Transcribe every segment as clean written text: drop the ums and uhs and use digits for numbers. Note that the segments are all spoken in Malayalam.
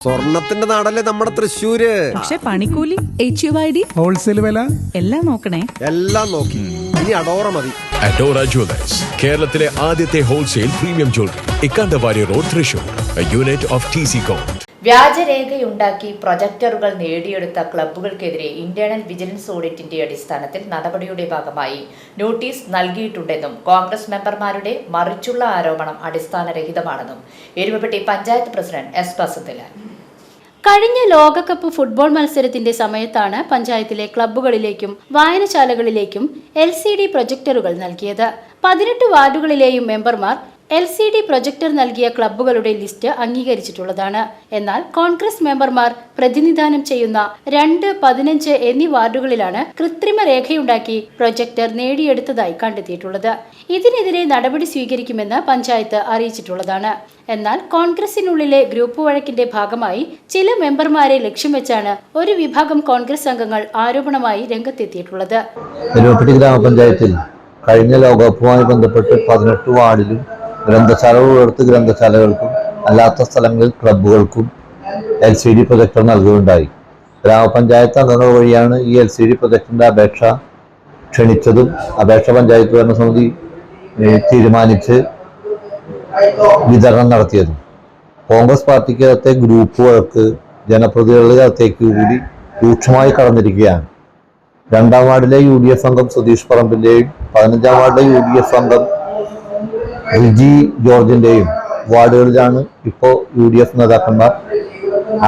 സ്വർണത്തിന്റെ നാടല്ലേ നമ്മുടെ തൃശ്ശൂര്. പക്ഷെ പണിക്കൂലി, HUID, ഹോൾസെയിൽ വില എല്ലാം നോക്കണേ. എല്ലാം നോക്കി. ഇനി അഡോറ മതി. അഡോറ ജ്വല്ലേഴ്സ്, കേരളത്തിലെ ആദ്യത്തെ wholesale premium jewellery, Ikkandavari road, Thrissur, unit of TC കോം. വ്യാജരേഖയുണ്ടാക്കി പ്രൊജക്ടറുകൾ നേടിയെടുത്ത ക്ലബ്ബുകൾക്കെതിരെ ഇന്റേണൽ വിജിലൻസ് ഓഡിറ്റിന്റെ അടിസ്ഥാനത്തിൽ നടപടിയുടെ ഭാഗമായി നോട്ടീസ് നൽകിയിട്ടുണ്ടെന്നും കോൺഗ്രസ് മെമ്പർമാരുടെ മറിച്ചുള്ള ആരോപണം അടിസ്ഥാനരഹിതമാണെന്നും എരുമപ്പെട്ടി പഞ്ചായത്ത് പ്രസിഡന്റ് S. വസന്തലാൽ. കഴിഞ്ഞ ലോകകപ്പ് ഫുട്ബോൾ മത്സരത്തിന്റെ സമയത്താണ് പഞ്ചായത്തിലെ ക്ലബ്ബുകളിലേക്കും വായനശാലകളിലേക്കും LCD പ്രൊജക്ടറുകൾ നൽകിയത്. 18 വാർഡുകളിലെയും മെമ്പർമാർ LCD പ്രൊജക്ടർ നൽകിയ ക്ലബ്ബുകളുടെ ലിസ്റ്റ് അംഗീകരിച്ചിട്ടുള്ളതാണ്. എന്നാൽ കോൺഗ്രസ് മെമ്പർമാർ പ്രതിനിധാനം ചെയ്യുന്ന 2, 15 എന്നീ വാർഡുകളിലാണ് കൃത്രിമ രേഖയുണ്ടാക്കി പ്രൊജക്ടർ നേടിയെടുത്തതായി കണ്ടെത്തിയിട്ടുള്ളത്. ഇതിനെതിരെ നടപടി സ്വീകരിക്കുമെന്ന് പഞ്ചായത്ത് അറിയിച്ചിട്ടുള്ളതാണ്. എന്നാൽ കോൺഗ്രസിനുള്ളിലെ ഗ്രൂപ്പ് വഴക്കിന്റെ ഭാഗമായി ചില മെമ്പർമാരെ ലക്ഷ്യം വെച്ചാണ് ഒരു വിഭാഗം കോൺഗ്രസ് അംഗങ്ങൾ ആരോപണമായി രംഗത്തെത്തിയിട്ടുള്ളത്. ഗ്രാമപഞ്ചായത്തിൽ കഴിഞ്ഞ ലോകകപ്പുമായി ബന്ധപ്പെട്ട് 18 വാർഡിലും ഗ്രന്ഥശാലകളുള്ളടത്ത് ഗ്രന്ഥശാലകൾക്കും അല്ലാത്ത സ്ഥലങ്ങളിൽ ക്ലബ്ബുകൾക്കും LCD പ്രൊജക്ടർ നൽകുകയുണ്ടായി. ഗ്രാമപഞ്ചായത്ത് അംഗങ്ങൾ വഴിയാണ് ഈ LCD പ്രൊജക്ടറിന്റെ അപേക്ഷ ക്ഷണിച്ചതും അപേക്ഷ പഞ്ചായത്ത് ഭരണസമിതി തീരുമാനിച്ച് വിതരണം നടത്തിയതും. കോൺഗ്രസ് പാർട്ടിക്കകത്തെ ഗ്രൂപ്പ് വഴക്ക് ജനപ്രതിനിധികൾക്കകത്തേക്ക് കൂടി രൂക്ഷമായി കടന്നിരിക്കുകയാണ്. 2ാം വാർഡിലെ UDF അംഗം സുധീഷ് പറമ്പിന്റെയും 15ാം വാർഡിലെ UDF അംഗം റിജി ജോർജിന്റെയും വാർഡുകളിലാണ് ഇപ്പോൾ UDF നേതാക്കന്മാർ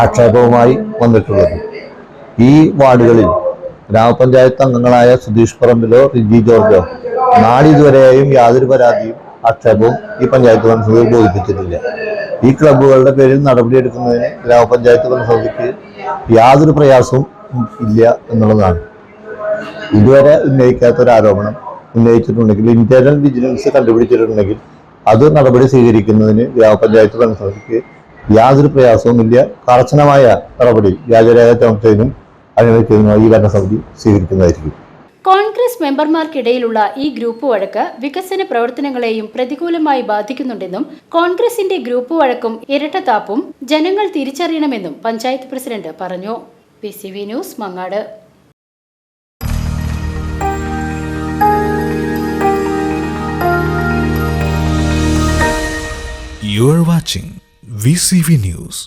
ആക്ഷേപവുമായി വന്നിട്ടുള്ളത്. ഈ വാർഡുകളിൽ ഗ്രാമപഞ്ചായത്ത് അംഗങ്ങളായ സുധീഷ് പറമ്പിലോ റിജി ജോർജോ നാളിതുവരെയും യാതൊരു പരാതിയും ആക്ഷേപവും ഈ പഞ്ചായത്ത് ഭരണസമിതി ബോധിപ്പിച്ചിട്ടില്ല. ഈ ക്ലബ്ബുകളുടെ പേരിൽ നടപടിയെടുക്കുന്നതിന് ഗ്രാമപഞ്ചായത്ത് ഭരണസമിതിക്ക് യാതൊരു പ്രയാസവും ഇല്ല എന്നുള്ളതാണ്. ഇതുവരെ ഉന്നയിക്കാത്തൊരു ആരോപണം ഉന്നയിച്ചിട്ടുണ്ടെങ്കിൽ, ഇന്റേണൽ വിജിലൻസ് കണ്ടുപിടിച്ചിട്ടുണ്ടെങ്കിൽ അത് നടപടി സ്വീകരിക്കുന്നതിന് ഗ്രാമപഞ്ചായത്ത് ഭരണസമിതിക്ക് യാതൊരു പ്രയാസവുമില്ല. കർശനമായ നടപടി വ്യാജരേഖ ചുമത്തുന്നതിനും അനുവദിക്കുന്നതിനും ഈ ഭരണസമിതി സ്വീകരിക്കുന്നതായിരിക്കും. കോൺഗ്രസ് മെമ്പർമാർക്കിടയിലുള്ള ഈ ഗ്രൂപ്പ് വഴക്ക് വികസന പ്രവർത്തനങ്ങളെയും പ്രതികൂലമായി ബാധിക്കുന്നുണ്ടെന്നും കോൺഗ്രസിന്റെ ഗ്രൂപ്പ് വഴക്കും ഇരട്ടത്താപ്പും ജനങ്ങൾ തിരിച്ചറിയണമെന്നും പഞ്ചായത്ത് പ്രസിഡന്റ് പറഞ്ഞു. PCV news, Mangad. You are watching VCV News.